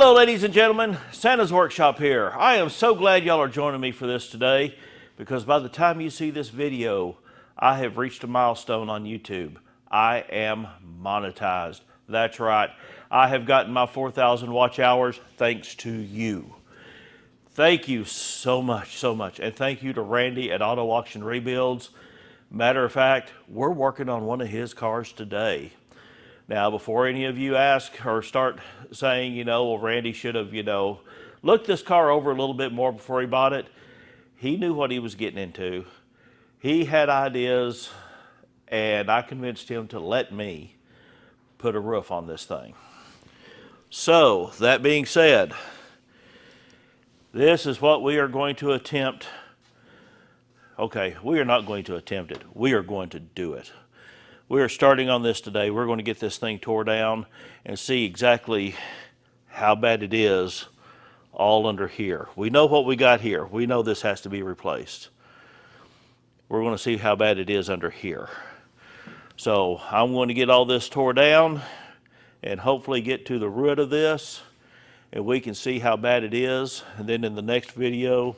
Hello, ladies and gentlemen. Santa's Workshop here. I am so glad y'all are joining me for this today, because by the time you see this video, I have reached a milestone on YouTube. I am monetized. That's right. I have gotten my 4,000 watch hours thanks to you. Thank you so much, so much. And thank you to Randy at Auto Auction Rebuilds. Matter of fact, we're working on one of his cars today. Now, before any of you ask or start saying, well, Randy should have, looked this car over a little bit more before he bought it, he knew what he was getting into. He had ideas, and I convinced him to let me put a roof on this thing. So, that being said, this is what we are going to attempt. Okay, we are not going to attempt it. We are going to do it. We are starting on this today. We're going to get this thing tore down and see exactly how bad it is all under here. We know what we got here. We know this has to be replaced. We're going to see how bad it is under here. So I'm going to get all this tore down and hopefully get to the root of this, and we can see how bad it is. And then in the next video,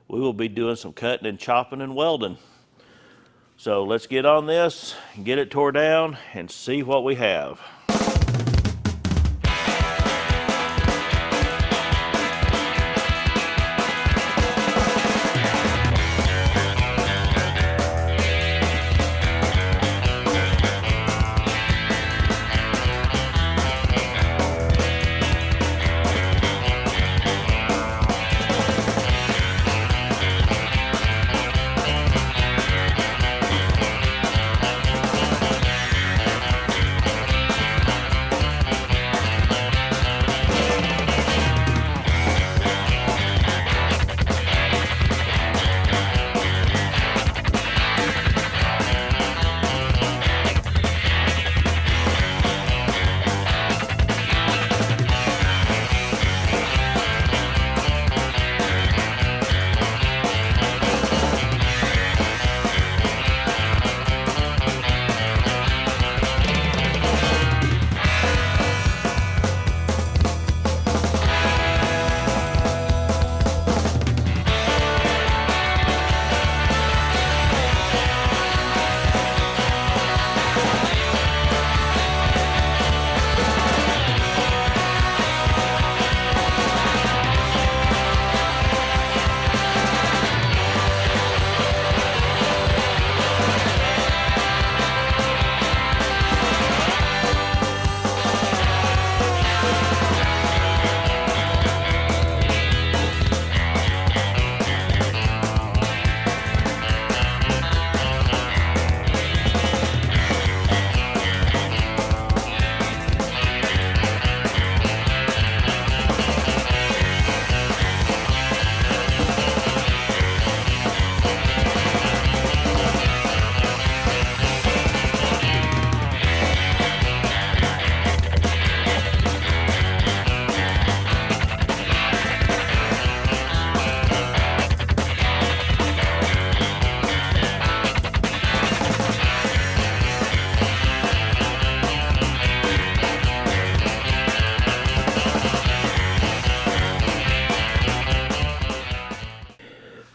we will be doing some cutting and chopping and welding. So let's get on this, get it tore down, and see what we have.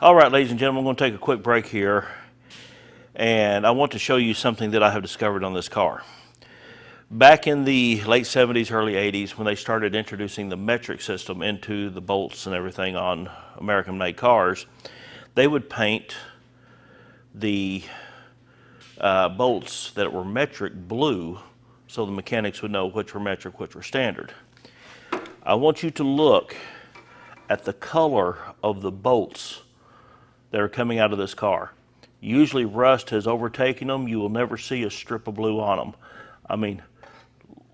All right, ladies and gentlemen, I'm going to take a quick break here, and I want to show you something that I have discovered on this car. Back in the late 70s, early 80s, when they started introducing the metric system into the bolts and everything on American-made cars, they would paint the bolts that were metric blue so the mechanics would know which were metric, which were standard. I want you to look at the color of the bolts that are coming out of this car. Usually rust has overtaken them. You will never see a strip of blue on them. I mean,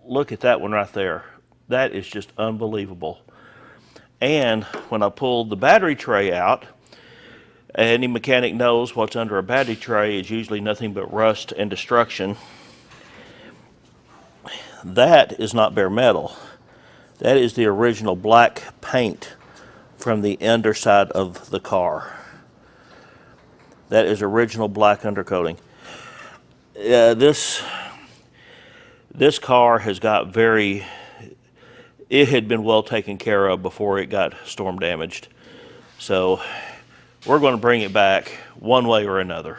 look at that one right there. That is just unbelievable. And when I pulled the battery tray out, any mechanic knows what's under a battery tray is usually nothing but rust and destruction. That is not bare metal. That is the original black paint from the underside of the car. That is original black undercoating. This car has got very it had been well taken care of before it got storm damaged. So we're going to bring it back one way or another.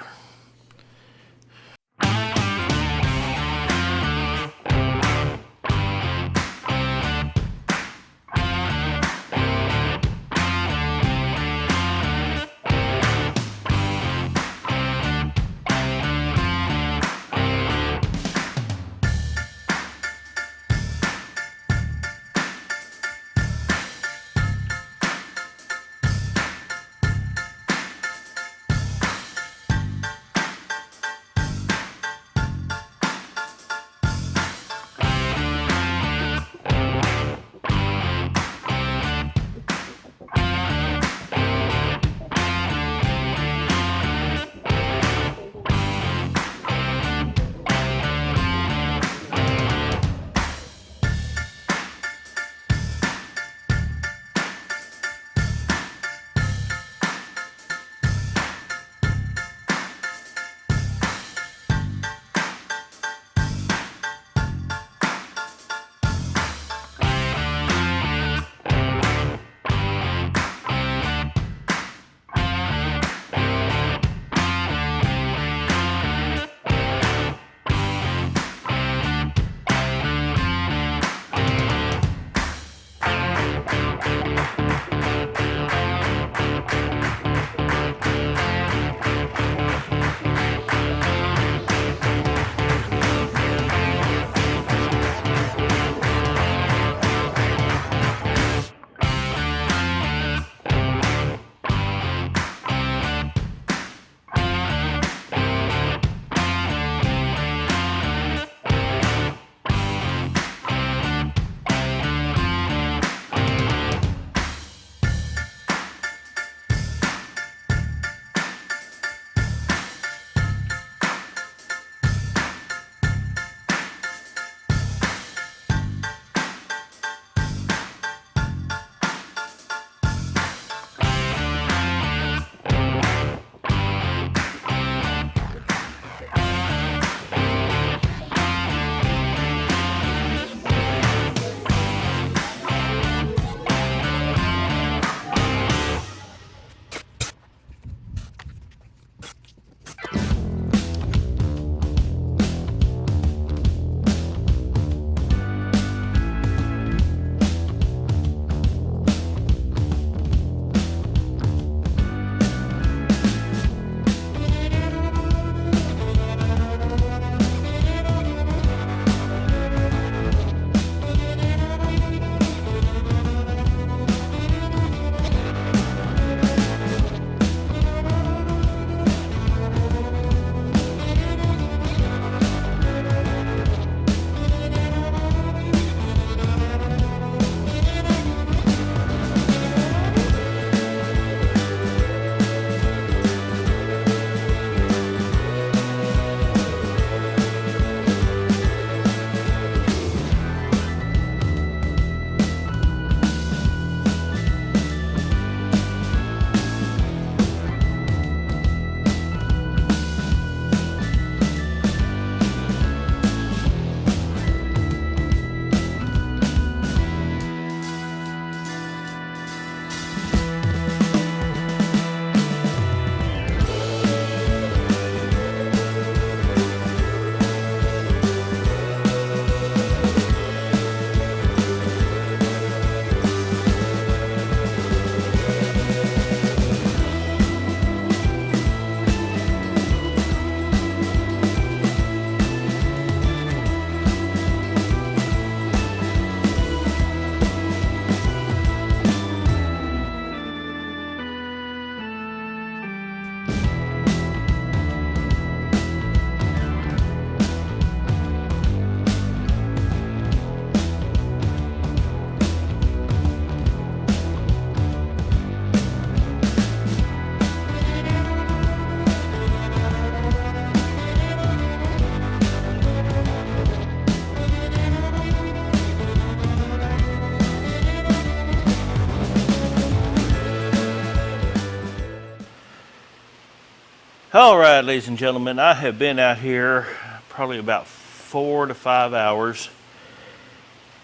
All right, ladies and gentlemen, I have been out here probably about 4 to 5 hours.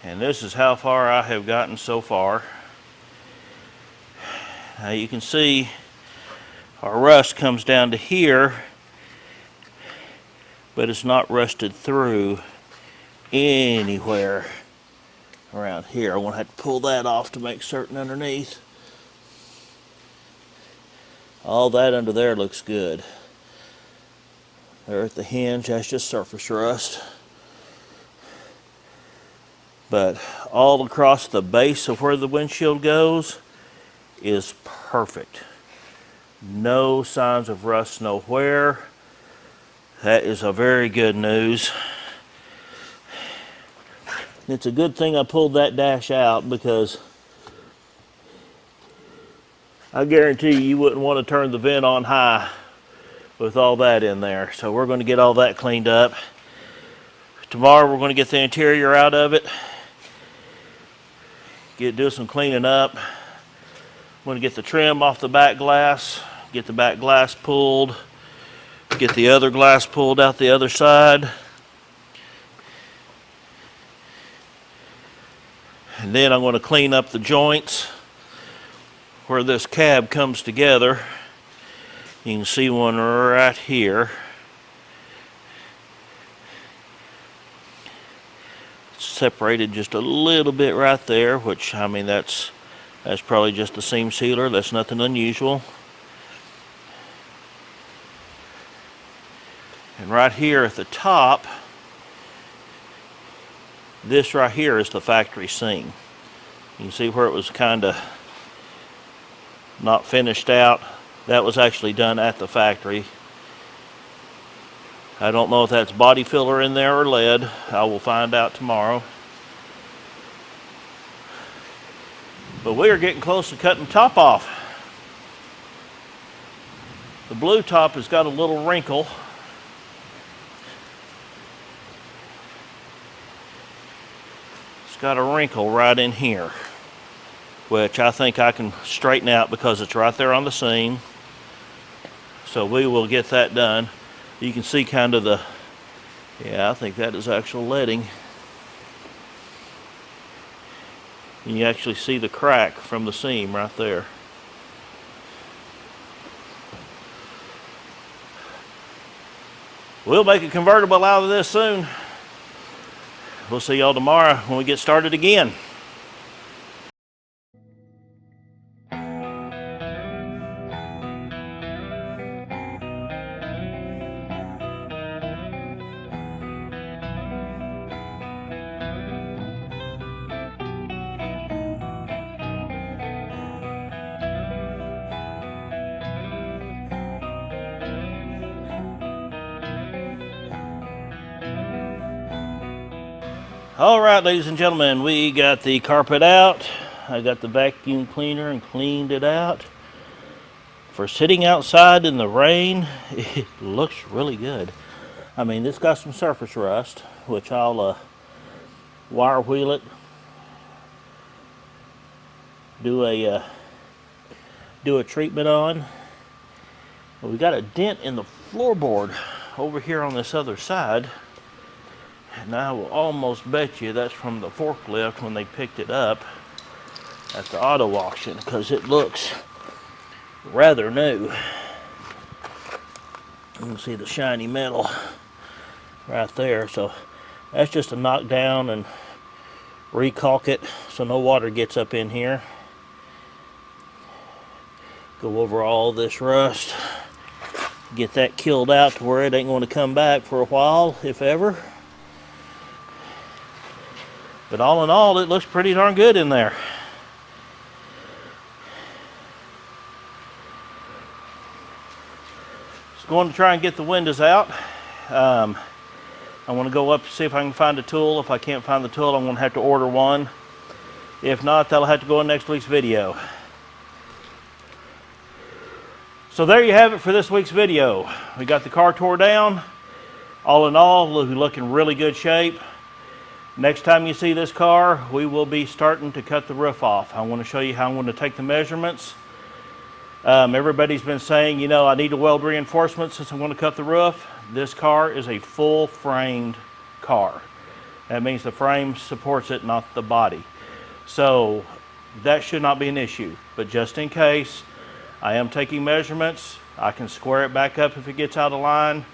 And this is how far I have gotten so far. Now you can see our rust comes down to here, but it's not rusted through anywhere around here. I'm gonna have to pull that off to make certain underneath. All that under there looks good. There at the hinge, that's just surface rust. But all across the base of where the windshield goes is perfect. No signs of rust nowhere. That is a very good news. It's a good thing I pulled that dash out, because I guarantee you wouldn't want to turn the vent on high with all that in there. So we're going to get all that cleaned up. Tomorrow we're going to get the interior out of it. Do some cleaning up. I'm going to get the trim off the back glass, get the back glass pulled, get the other glass pulled out the other side. And then I'm going to clean up the joints where this cab comes together. You can see one right here. It's separated just a little bit right there, which, I mean, that's probably just the seam sealer. That's nothing unusual. And right here at the top, this right here is the factory seam. You can see where it was kind of not finished out. That was actually done at the factory. I don't know if that's body filler in there or lead. I will find out tomorrow. But we are getting close to cutting the top off. The blue top has got a little wrinkle. It's got a wrinkle right in here, which I think I can straighten out because it's right there on the seam. So we will get that done. You can see kind of the, yeah, I think that is actual leading. And you actually see the crack from the seam right there. We'll make a convertible out of this soon. We'll see y'all tomorrow when we get started again. All right, ladies and gentlemen, we got the carpet out. I got the vacuum cleaner and cleaned it out. For sitting outside in the rain, it looks really good. I mean, it's got some surface rust, which I'll wire wheel it, do a treatment on. But we got a dent in the floorboard over here on this other side. And I will almost bet you that's from the forklift when they picked it up at the auto auction, because it looks rather new. You can see the shiny metal right there. So that's just to knock down and recaulk it so no water gets up in here. Go over all this rust, get that killed out to where it ain't going to come back for a while, if ever. But all in all, it looks pretty darn good in there. Just going to try and get the windows out. I want to go up to see if I can find a tool. If I can't find the tool, I'm going to have to order one. If not, that'll have to go in next week's video. So there you have it for this week's video. We got the car tore down. All in all, looking really good shape. Next time you see this car, we will be starting to cut the roof off. I want to show you how I'm going to take the measurements. Everybody's been saying, you know, I need to weld reinforcements since I'm going to cut the roof. This car is a full framed car. That means the frame supports it, not the body. So that should not be an issue, but just in case, I am taking measurements. I can square it back up if it gets out of line,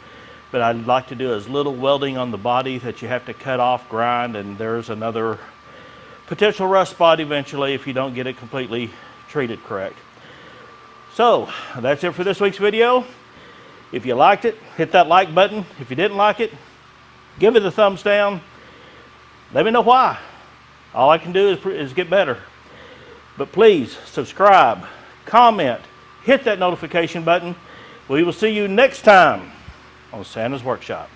but I'd like to do as little welding on the body that you have to cut off, grind, and there's another potential rust spot eventually if you don't get it completely treated correct. So that's it for this week's video. If you liked it, hit that like button. If you didn't like it, give it a thumbs down. Let me know why. All I can do is get better. But please subscribe, comment, hit that notification button. We will see you next time on Santa's Workshop.